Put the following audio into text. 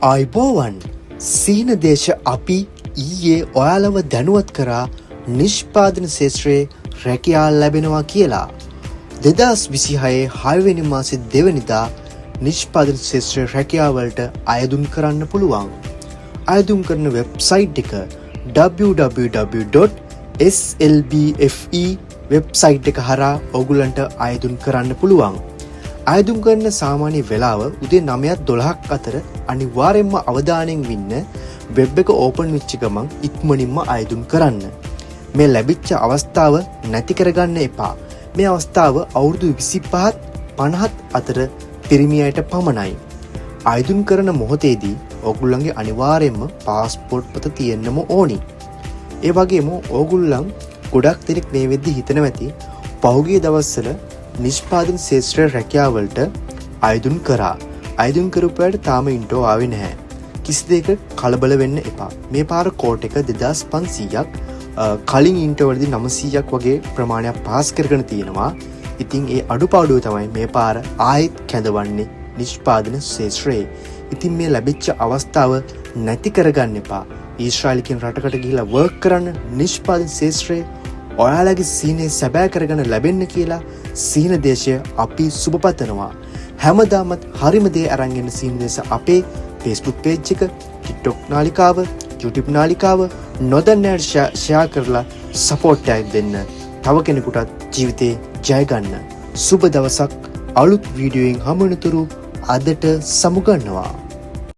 ආයිබෝවන් සීන දේශ අපි ඊයේ ඔයාලව දැනුවත් කරා නිෂ්පාදන ශේත්‍රයේ රැකියාව ලැබෙනවා කියලා. 2026 6වෙනි මාසේ 2 වෙනිදා නිෂ්පාදන ශේත්‍රයේ රැකියාවලට අයදුම් කරන්න පුළුවන්. අයදුම් කරන වෙබ්සයිට් එක www.slbfe වෙබ්සයිට් එක හරහා ඔයගලන්ට අයදුම් කරන්න පුළුවන්. අයදුම් කරන සාමාන්‍ය වෙලාව උදේ 9:12ක් අතර අනිවාර්යයෙන්ම අවධානයෙන් ඉන්න වෙබ් එක ඕපන් වෙච්ච ගමන් ඉක්මනින්ම අයදුම් කරන්න. මේ ලැබිච්ච අවස්ථාව නැති කරගන්න එපා. මේ අවස්ථාව අවුරුදු 25ත් 50ත් අතර පිරිමි අයට පමණයි. අයදුම් කරන මොහොතේදී ඕගොල්ලන්ගේ අනිවාර්යයෙන්ම પાස්පෝර්ට් පොත තියෙන්නම ඕනි. ඒ වගේම ඕගොල්ලන් ගොඩක් දෙනෙක් මේ වෙද්දි හිතනවා ඇති පහුගිය දවස්වල නිෂ්පාදන ශේත්‍රයේ රැකියාවලට අයදුම් කරා. අයදුම් කරපුවාට තාම ඉන්ටෝ ආවේ නැහැ. කිසි දෙයක කලබල වෙන්න එපා. මේ පාර කෝට් එක 2500ක් කලින් ඉන්ටෝ වලදී 900ක් වගේ ප්‍රමාණයක් පාස් කරගෙන තියෙනවා. ඉතින් ඒ අඩුපාඩුව තමයි මේ පාර ආයෙත් කැඳවන්නේ නිෂ්පාදන ශේත්‍රයේ. ඉතින් මේ ලැබිච්ච අවස්ථාව නැති කරගන්න එපා. ඊශ්‍රායල් කියන රටකට ගිහිලා වර්ක් කරන්න නිෂ්පාදන ශේත්‍රයේ ඔයාලගේ සීනේ සැබෑ කරගෙන ලැබෙන්න කියලා සීන දේශය අපි සුබපතනවා. හැමදාමත් හරිම දේ අරන් එන සීන දේශ අපේ Facebook page එක, TikTok නාලිකාව, YouTube නාලිකාව නොදන්නයට ෂෙයා කරලා සපෝට් එකක් දෙන්න. තව කෙනෙකුටත් ජීවිතේ ජය ගන්න. සුබ දවසක්. අලුත් වීඩියෝෙන් හමු වෙනතුරු අදට සමුගන්නවා.